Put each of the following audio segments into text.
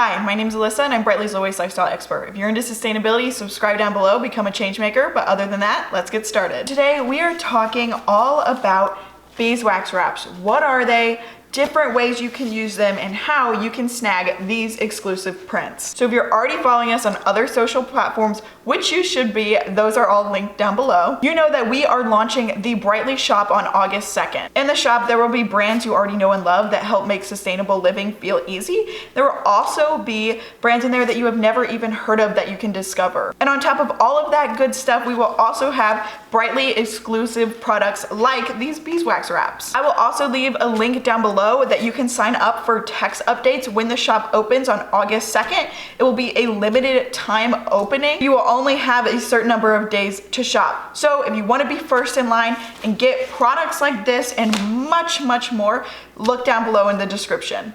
Hi, my name is Alyssa and I'm Brightly's low waste lifestyle expert. If you're into sustainability, subscribe down below, become a change maker. But other than that, let's get started. Today we are talking all about beeswax wraps. What are they? Different ways you can use them and how you can snag these exclusive prints. So if you're already following us on other social platforms, which you should be, those are all linked down below, you know that we are launching the Brightly shop on August 2nd. In the shop, there will be brands you already know and love that help make sustainable living feel easy. There will also be brands in there that you have never even heard of that you can discover. And on top of all of that good stuff, we will also have Brightly exclusive products like these beeswax wraps. I will also leave a link down below that you can sign up for text updates when the shop opens on August 2nd. It will be a limited time opening. You will only have a certain number of days to shop. So if you want to be first in line and get products like this and much, much more, look down below in the description.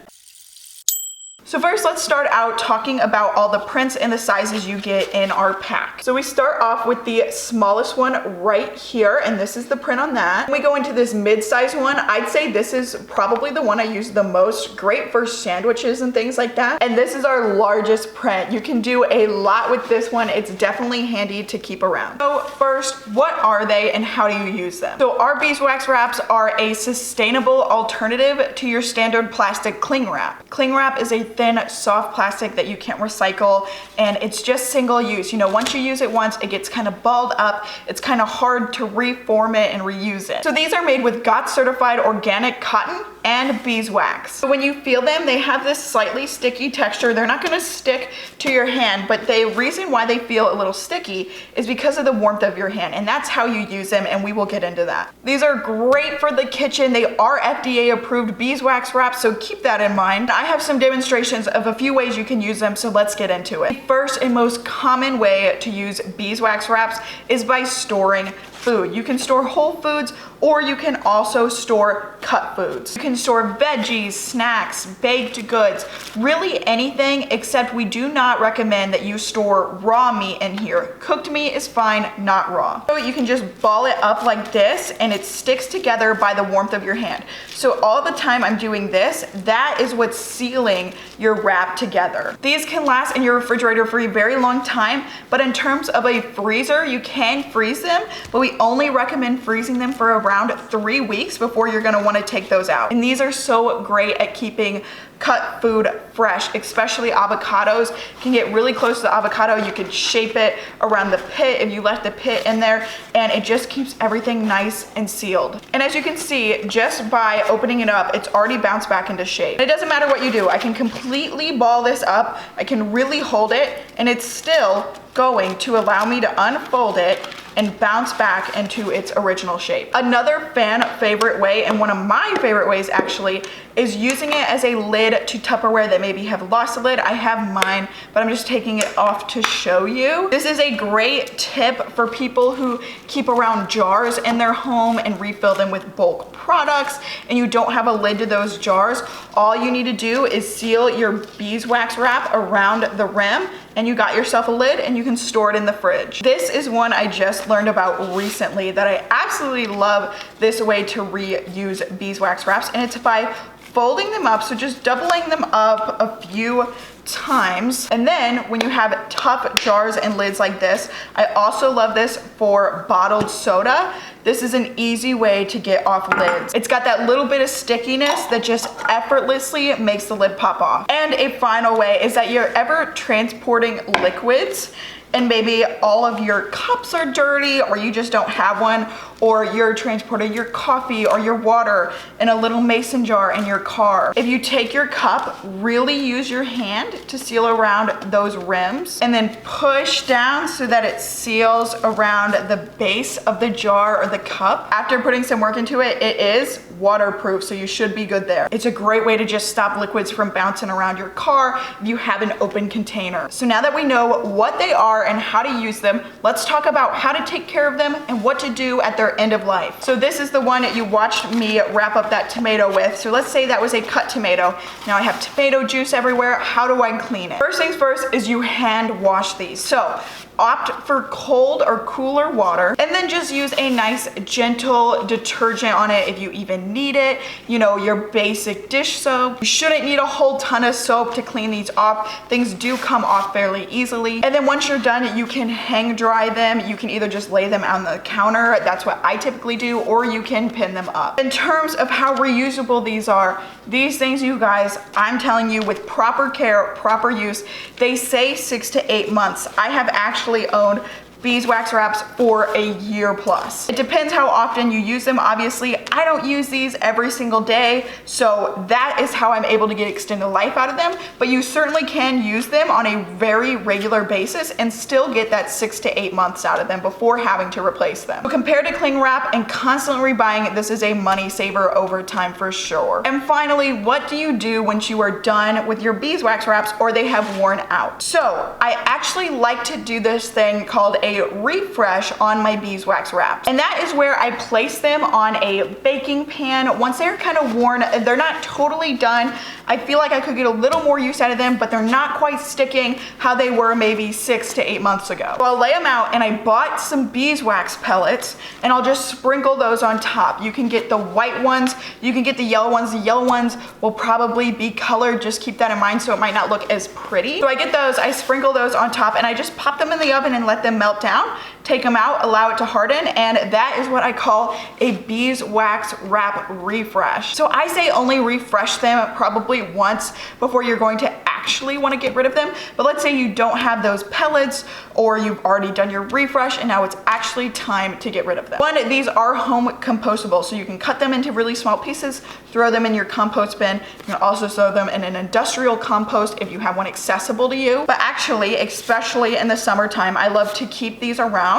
So first, let's start out talking about all the prints and the sizes you get in our pack. So we start off with the smallest one right here, and this is the print on that. When we go into this mid-size one, I'd say this is probably the one I use the most. Great for sandwiches and things like that. And this is our largest print. You can do a lot with this one. It's definitely handy to keep around. So first, what are they and how do you use them? So our beeswax wraps are a sustainable alternative to your standard plastic cling wrap. Cling wrap is a thin, soft plastic that you can't recycle, and it's just single use. You know, once you use it once, it gets kind of balled up. It's kind of hard to reform it and reuse it. So these are made with GOTS certified organic cotton and beeswax. So when you feel them, they have this slightly sticky texture. They're not gonna stick to your hand, but the reason why they feel a little sticky is because of the warmth of your hand, and that's how you use them, and we will get into that. These are great for the kitchen. They are FDA approved beeswax wraps, so keep that in mind. I have some demonstrations of a few ways you can use them, so let's get into it. The first and most common way to use beeswax wraps is by storing food. You can store whole foods, or you can also store cut foods. You can store veggies, snacks, baked goods, really anything, except we do not recommend that you store raw meat in here. Cooked meat is fine, not raw. So you can just ball it up like this and it sticks together by the warmth of your hand. So all the time I'm doing this, that is what's sealing your wrap together. These can last in your refrigerator for a very long time, but in terms of a freezer, you can freeze them, but we only recommend freezing them for around 3 weeks before you're gonna wanna take those out. And these are so great at keeping cut food fresh, especially avocados. Can get really close to the avocado. You could shape it around the pit if you left the pit in there, and it just keeps everything nice and sealed. And as you can see, just by opening it up, it's already bounced back into shape. And it doesn't matter what you do. I can completely ball this up. I can really hold it, and it's still going to allow me to unfold it and bounce back into its original shape. Another fan favorite way, and one of my favorite ways actually, is using it as a lid to Tupperware that maybe have lost a lid. I have mine, but I'm just taking it off to show you. This is a great tip for people who keep around jars in their home and refill them with bulk products, and you don't have a lid to those jars. All you need to do is seal your beeswax wrap around the rim, and you got yourself a lid, and you can store it in the fridge. This is one I just learned about recently that I absolutely love, this way to reuse beeswax wraps, and it's by folding them up, so just doubling them up a few times. And then when you have tough jars and lids like this, I also love this for bottled soda. This is an easy way to get off lids. It's got that little bit of stickiness that just effortlessly makes the lid pop off. And a final way is that you're ever transporting liquids and maybe all of your cups are dirty, or you just don't have one, or you're transporting your coffee or your water in a little mason jar in your car. If you take your cup, really use your hand to seal around those rims, and then push down so that it seals around the base of the jar or the cup. After putting some work into it, it is waterproof, so you should be good there. It's a great way to just stop liquids from bouncing around your car if you have an open container. So now that we know what they are and how to use them, let's talk about how to take care of them and what to do at their end of life. So this is the one that you watched me wrap up that tomato with. So let's say that was a cut tomato. Now I have tomato juice everywhere. How do I clean it? First things first is you hand wash these. So opt for cold or cooler water, and then just use a nice gentle detergent on it if you even need it. You know, your basic dish soap. You shouldn't need a whole ton of soap to clean these off. Things do come off fairly easily. And then once you're done, you can hang dry them. You can either just lay them on the counter, that's what I typically do, or you can pin them up. In terms of how reusable these are, these things, you guys, I'm telling you, with proper care, proper use, they say 6 to 8 months. I have actually owned beeswax wraps for a year plus. It depends how often you use them. Obviously, I don't use these every single day, so that is how I'm able to get extended life out of them, but you certainly can use them on a very regular basis and still get that 6 to 8 months out of them before having to replace them. So compared to cling wrap and constantly rebuying, this is a money saver over time for sure. And finally, what do you do once you are done with your beeswax wraps or they have worn out? So I actually like to do this thing called a refresh on my beeswax wraps, and that is where I place them on a baking pan. Once they're kind of worn, they're not totally done. I feel like I could get a little more use out of them, but they're not quite sticking how they were maybe 6 to 8 months ago. So I'll lay them out, and I bought some beeswax pellets, and I'll just sprinkle those on top. You can get the white ones, you can get the yellow ones. The yellow ones will probably be colored, just keep that in mind, so it might not look as pretty. So I get those, I sprinkle those on top, and I just pop them in the oven and let them melt down. Take them out, allow it to harden, and that is what I call a beeswax wrap refresh. So I say only refresh them probably once before you're going to actually want to get rid of them. But let's say you don't have those pellets, or you've already done your refresh and now it's actually time to get rid of them. One, these are home compostable, so you can cut them into really small pieces, throw them in your compost bin. You can also throw them in an industrial compost if you have one accessible to you. But actually, especially in the summertime, I love to keep these around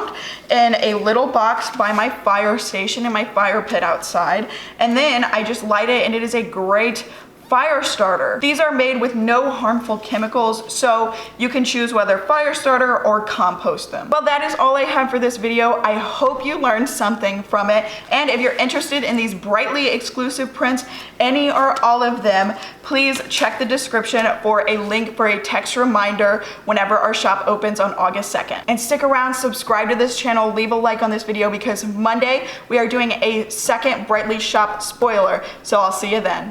in a little box by my fire station in my fire pit outside. And then I just light it, and it is a great fire starter. These are made with no harmful chemicals, so you can choose whether fire starter or compost them. Well, that is all I have for this video. I hope you learned something from it, and if you're interested in these Brightly exclusive prints, any or all of them, please check the description for a link for a text reminder whenever our shop opens on August 2nd. And stick around, subscribe to this channel, leave a like on this video, because Monday we are doing a second Brightly shop spoiler, so I'll see you then.